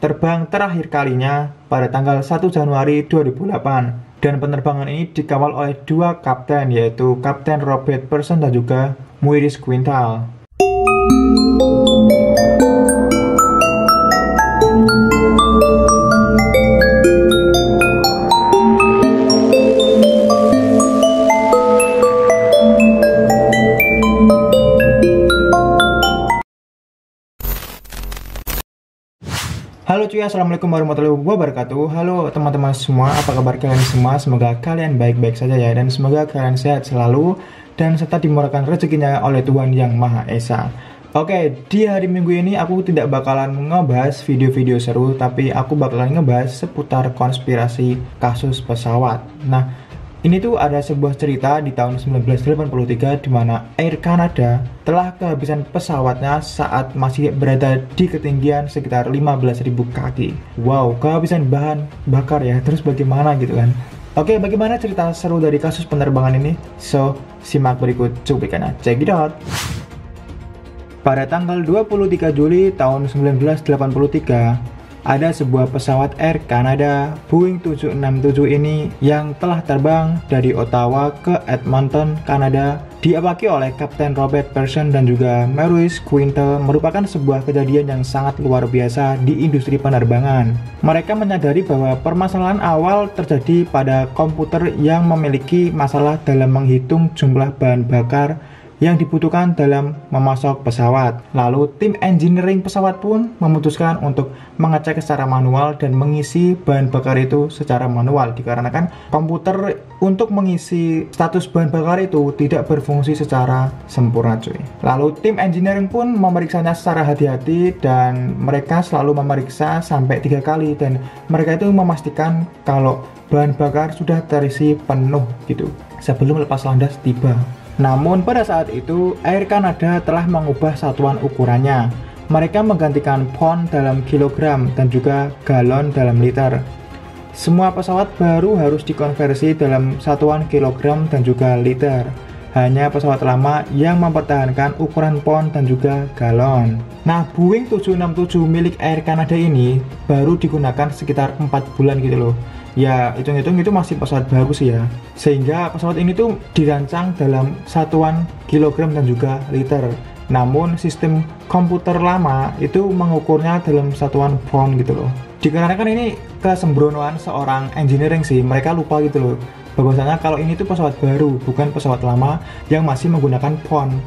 terbang terakhir kalinya pada tanggal 1 Januari 2008. Dan penerbangan ini dikawal oleh dua kapten, yaitu Kapten Robert Pearson dan juga Maurice Quintal. Halo cuy, assalamualaikum warahmatullahi wabarakatuh. Halo teman-teman semua, apa kabar kalian semua? Semoga kalian baik-baik saja ya, dan semoga kalian sehat selalu dan serta dimurahkan rezekinya oleh Tuhan Yang Maha Esa. Oke, di hari Minggu ini aku tidak bakalan ngebahas video-video seru, tapi aku bakalan ngebahas seputar konspirasi kasus pesawat. Nah, ini tuh ada sebuah cerita di tahun 1983 di mana Air Canada telah kehabisan pesawatnya saat masih berada di ketinggian sekitar 15.000 kaki. Wow, kehabisan bahan bakar ya, terus bagaimana gitu kan? Oke, bagaimana cerita seru dari kasus penerbangan ini? So, simak berikut cuplikannya, check it out! Pada tanggal 23 Juli tahun 1983, ada sebuah pesawat Air Canada Boeing 767 ini yang telah terbang dari Ottawa ke Edmonton, Kanada, diawaki oleh Kapten Robert Pearson dan juga Maurice Quintal. Merupakan sebuah kejadian yang sangat luar biasa di industri penerbangan. Mereka menyadari bahwa permasalahan awal terjadi pada komputer yang memiliki masalah dalam menghitung jumlah bahan bakar yang dibutuhkan dalam memasok pesawat. Lalu tim engineering pesawat pun memutuskan untuk mengecek secara manual dan mengisi bahan bakar itu secara manual, dikarenakan komputer untuk mengisi status bahan bakar itu tidak berfungsi secara sempurna cuy. Lalu tim engineering pun memeriksanya secara hati-hati dan mereka selalu memeriksa sampai 3 kali, dan mereka itu memastikan kalau bahan bakar sudah terisi penuh gitu sebelum lepas landas tiba. Namun pada saat itu Air Canada telah mengubah satuan ukurannya. Mereka menggantikan pound dalam kilogram dan juga galon dalam liter. Semua pesawat baru harus dikonversi dalam satuan kilogram dan juga liter. Hanya pesawat lama yang mempertahankan ukuran pound dan juga galon. Nah, Boeing 767 milik Air Canada ini baru digunakan sekitar 4 bulan gitu loh. Ya, hitung-hitung itu masih pesawat baru sih ya. Sehingga pesawat ini tuh dirancang dalam satuan kilogram dan juga liter. Namun sistem komputer lama itu mengukurnya dalam satuan pound gitu loh. Dikarenakan ini kesembronoan seorang engineering sih, mereka lupa gitu loh bahwasanya kalau ini tuh pesawat baru, bukan pesawat lama yang masih menggunakan pound.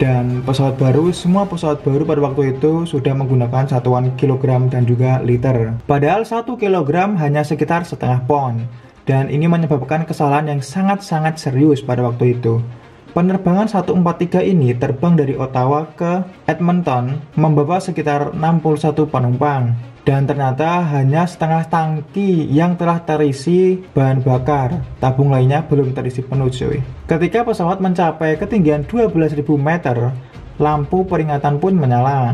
Dan pesawat baru, semua pesawat baru pada waktu itu sudah menggunakan satuan kilogram dan juga liter. Padahal 1 kilogram hanya sekitar setengah pound. Dan ini menyebabkan kesalahan yang sangat-sangat serius pada waktu itu. Penerbangan 143 ini terbang dari Ottawa ke Edmonton membawa sekitar 61 penumpang. Dan ternyata hanya setengah tangki yang telah terisi bahan bakar. Tabung lainnya belum terisi penuh cuy. Ketika pesawat mencapai ketinggian 12.000 meter, lampu peringatan pun menyala.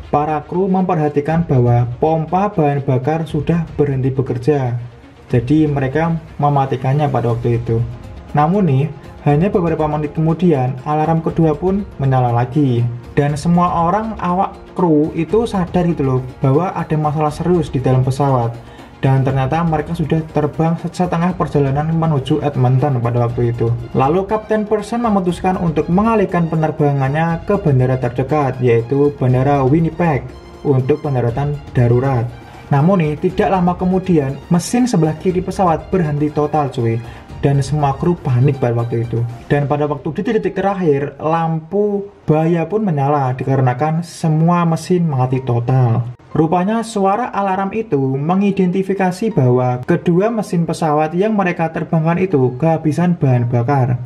Para kru memperhatikan bahwa pompa bahan bakar sudah berhenti bekerja. Jadi mereka mematikannya pada waktu itu. Namun nih, hanya beberapa menit kemudian alarm kedua pun menyala lagi. Dan semua orang awak kru itu sadar gitu loh bahwa ada masalah serius di dalam pesawat. Dan ternyata mereka sudah terbang setengah perjalanan menuju Edmonton pada waktu itu. Lalu Kapten Pearson memutuskan untuk mengalihkan penerbangannya ke bandara terdekat, yaitu Bandara Winnipeg, untuk pendaratan darurat. Namun nih, tidak lama kemudian mesin sebelah kiri pesawat berhenti total cuy. Dan semua kru panik pada waktu itu. Dan pada waktu detik-detik terakhir, lampu bahaya pun menyala dikarenakan semua mesin mati total. Rupanya suara alarm itu mengidentifikasi bahwa kedua mesin pesawat yang mereka terbangkan itu kehabisan bahan bakar.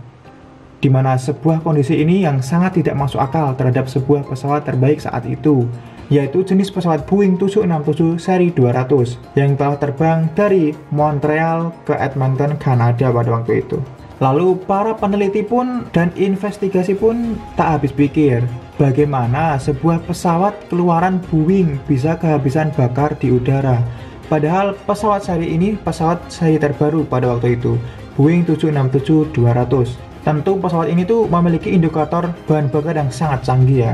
Di mana sebuah kondisi ini yang sangat tidak masuk akal terhadap sebuah pesawat terbaik saat itu, yaitu jenis pesawat Boeing 767 seri 200 yang telah terbang dari Montreal ke Edmonton, Kanada pada waktu itu. Lalu para peneliti pun dan investigasi pun tak habis pikir bagaimana sebuah pesawat keluaran Boeing bisa kehabisan bakar di udara. Padahal pesawat seri ini pesawat seri terbaru pada waktu itu, Boeing 767-200. Tentu pesawat ini tuh memiliki indikator bahan bakar yang sangat canggih ya.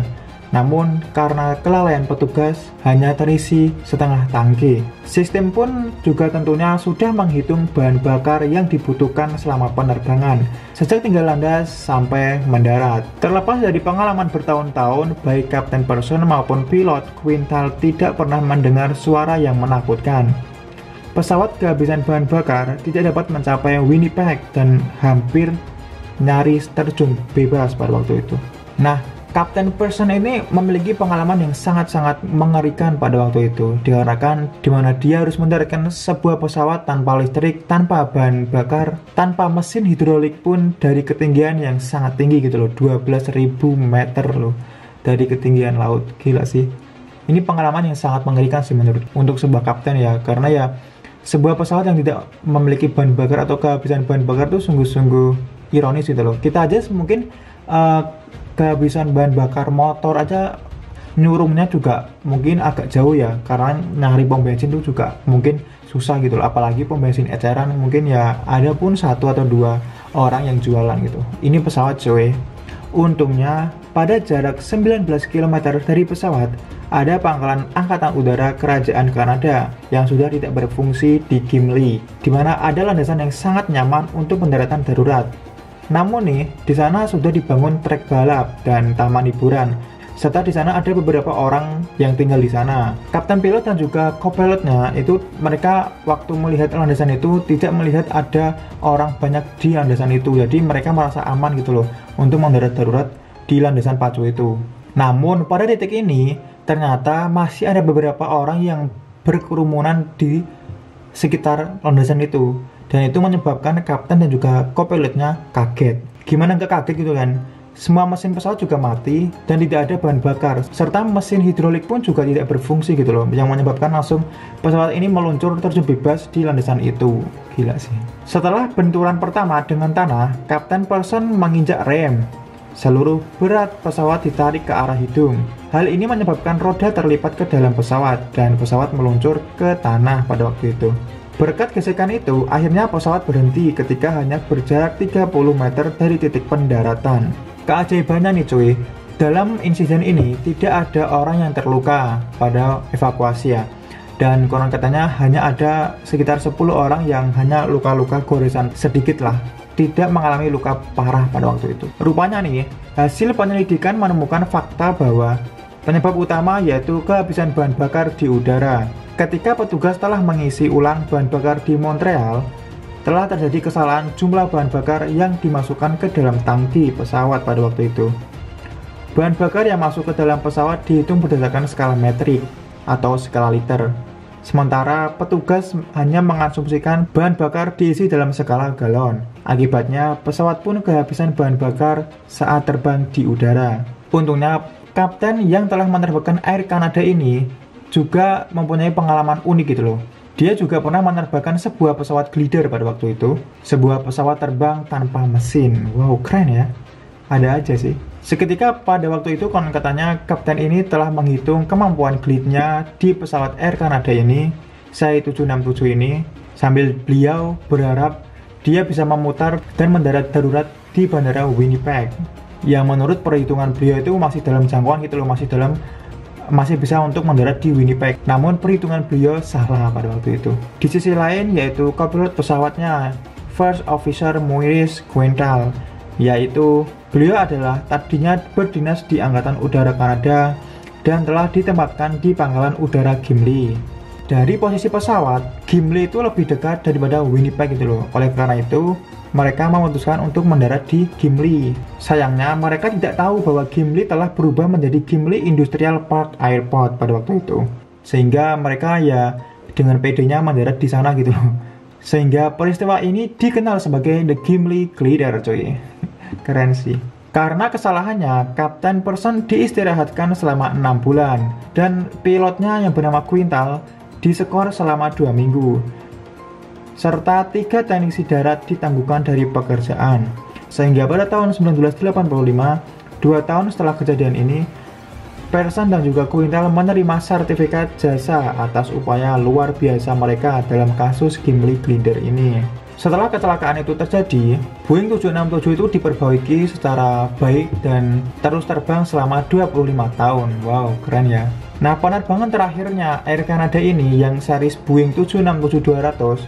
Namun karena kelalaian petugas hanya terisi setengah tangki. Sistem pun juga tentunya sudah menghitung bahan bakar yang dibutuhkan selama penerbangan, sejak tinggal landas sampai mendarat. Terlepas dari pengalaman bertahun-tahun, baik Kapten Person maupun pilot Quintal tidak pernah mendengar suara yang menakutkan. Pesawat kehabisan bahan bakar tidak dapat mencapai Winnipeg dan hampir nyaris terjun bebas pada waktu itu. Nah, Kapten Person ini memiliki pengalaman yang sangat-sangat mengerikan pada waktu itu, dikarenakan di mana dia harus mendaratkan sebuah pesawat tanpa listrik, tanpa bahan bakar, tanpa mesin hidrolik pun dari ketinggian yang sangat tinggi gitu loh, 12.000 meter loh dari ketinggian laut. Gila sih. Ini pengalaman yang sangat mengerikan sih menurut untuk sebuah kapten ya, karena ya sebuah pesawat yang tidak memiliki bahan bakar atau kehabisan bahan bakar itu sungguh-sungguh ironis gitu loh. Kita aja mungkin kehabisan bahan bakar motor aja nyurungnya juga mungkin agak jauh ya, karena nyari pom bensin itu juga mungkin susah gitu loh, apalagi pom bensin eceran mungkin ya ada pun 1 atau 2 orang yang jualan gitu. Ini pesawat cuy. Untungnya pada jarak 19 km dari pesawat ada pangkalan angkatan udara kerajaan Kanada yang sudah tidak berfungsi di Gimli, di mana ada landasan yang sangat nyaman untuk pendaratan darurat. Namun nih, di sana sudah dibangun trek balap dan taman hiburan, serta di sana ada beberapa orang yang tinggal di sana. Kapten pilot dan juga co-pilotnya itu mereka waktu melihat landasan itu tidak melihat ada orang banyak di landasan itu, jadi mereka merasa aman gitu loh untuk mendarat darurat di landasan pacu itu. Namun pada titik ini ternyata masih ada beberapa orang yang berkerumunan di sekitar landasan itu. Dan itu menyebabkan kapten dan juga co-pilotnya kaget. Gimana nggak kaget gitu kan? Semua mesin pesawat juga mati dan tidak ada bahan bakar, serta mesin hidrolik pun juga tidak berfungsi gitu loh, yang menyebabkan langsung pesawat ini meluncur terjun bebas di landasan itu. Gila sih. Setelah benturan pertama dengan tanah, Kapten Person menginjak rem. Seluruh berat pesawat ditarik ke arah hidung. Hal ini menyebabkan roda terlipat ke dalam pesawat dan pesawat meluncur ke tanah pada waktu itu. Berkat gesekan itu, akhirnya pesawat berhenti ketika hanya berjarak 30 meter dari titik pendaratan. Keajaibannya nih cuy, dalam insiden ini tidak ada orang yang terluka pada evakuasi ya. Dan konon katanya hanya ada sekitar 10 orang yang hanya luka-luka goresan sedikit lah, tidak mengalami luka parah pada waktu itu. Rupanya nih, hasil penyelidikan menemukan fakta bahwa penyebab utama yaitu kehabisan bahan bakar di udara. Ketika petugas telah mengisi ulang bahan bakar di Montreal, telah terjadi kesalahan jumlah bahan bakar yang dimasukkan ke dalam tangki pesawat pada waktu itu. Bahan bakar yang masuk ke dalam pesawat dihitung berdasarkan skala metrik atau skala liter. Sementara petugas hanya mengasumsikan bahan bakar diisi dalam skala galon. Akibatnya pesawat pun kehabisan bahan bakar saat terbang di udara. Untungnya kapten yang telah menerbangkan Air Canada ini juga mempunyai pengalaman unik gitu loh. Dia juga pernah menerbangkan sebuah pesawat glider pada waktu itu, sebuah pesawat terbang tanpa mesin. Wow, keren ya. Ada aja sih. Seketika pada waktu itu konon katanya kapten ini telah menghitung kemampuan glidnya di pesawat Air Canada ini, CI767 ini, sambil beliau berharap dia bisa memutar dan mendarat darurat di bandara Winnipeg. Yang menurut perhitungan beliau itu masih dalam jangkauan gitu loh, masih bisa untuk mendarat di Winnipeg. Namun perhitungan beliau salah pada waktu itu. Di sisi lain yaitu kopilot pesawatnya, First Officer Maurice Quintal, yaitu beliau adalah tadinya berdinas di Angkatan Udara Kanada dan telah ditempatkan di Pangkalan Udara Gimli. Dari posisi pesawat, Gimli itu lebih dekat daripada Winnipeg gitu loh. Oleh karena itu, mereka memutuskan untuk mendarat di Gimli. Sayangnya, mereka tidak tahu bahwa Gimli telah berubah menjadi Gimli Industrial Park Airport pada waktu itu. Sehingga mereka ya dengan PD-nya mendarat di sana gitu loh. Sehingga peristiwa ini dikenal sebagai The Gimli Glider coy. Keren sih. Karena kesalahannya, Kapten Person diistirahatkan selama 6 bulan. Dan pilotnya yang bernama Quintal disekor selama 2 minggu. Serta 3 teknisi darat ditangguhkan dari pekerjaan. Sehingga pada tahun 1985, 2 tahun setelah kejadian ini, Pearson dan juga Quintal menerima sertifikat jasa atas upaya luar biasa mereka dalam kasus Gimli Glider ini. Setelah kecelakaan itu terjadi, Boeing 767 itu diperbaiki secara baik dan terus terbang selama 25 tahun. Wow, keren ya. Nah, penerbangan terakhirnya Air Canada ini yang series Boeing 767-200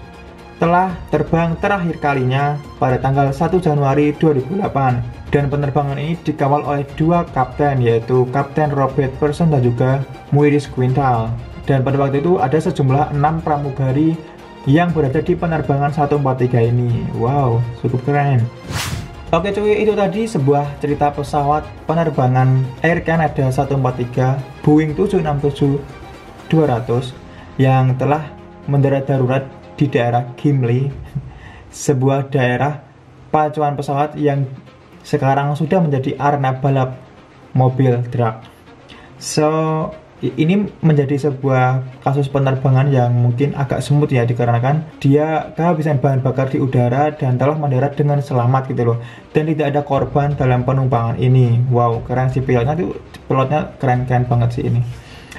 telah terbang terakhir kalinya pada tanggal 1 Januari 2008. Dan penerbangan ini dikawal oleh dua kapten, yaitu Kapten Robert Pearson dan juga Maurice Quintal. Dan pada waktu itu ada sejumlah 6 pramugari yang berada di penerbangan 143 ini. Wow, cukup keren. Oke cuy, itu tadi sebuah cerita pesawat penerbangan Air Canada 143 Boeing 767-200 yang telah mendarat darurat di daerah Gimli, sebuah daerah pacuan pesawat yang sekarang sudah menjadi arena balap mobil truk. So, ini menjadi sebuah kasus penerbangan yang mungkin agak semut ya, dikarenakan dia kehabisan bahan bakar di udara dan telah mendarat dengan selamat gitu loh, dan tidak ada korban dalam penumpangan ini. Wow, keren sih pilotnya keren-keren banget sih ini.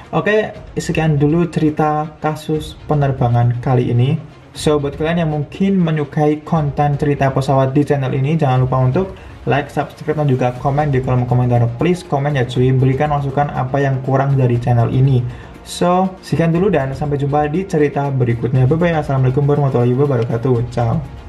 Oke, sekian dulu cerita kasus penerbangan kali ini. So, buat kalian yang mungkin menyukai konten cerita pesawat di channel ini, jangan lupa untuk like, subscribe, dan juga komen di kolom komentar. Please komen ya cuy, berikan masukan apa yang kurang dari channel ini. So, sekian dulu dan sampai jumpa di cerita berikutnya. Bye bye, assalamualaikum warahmatullahi wabarakatuh. Ciao.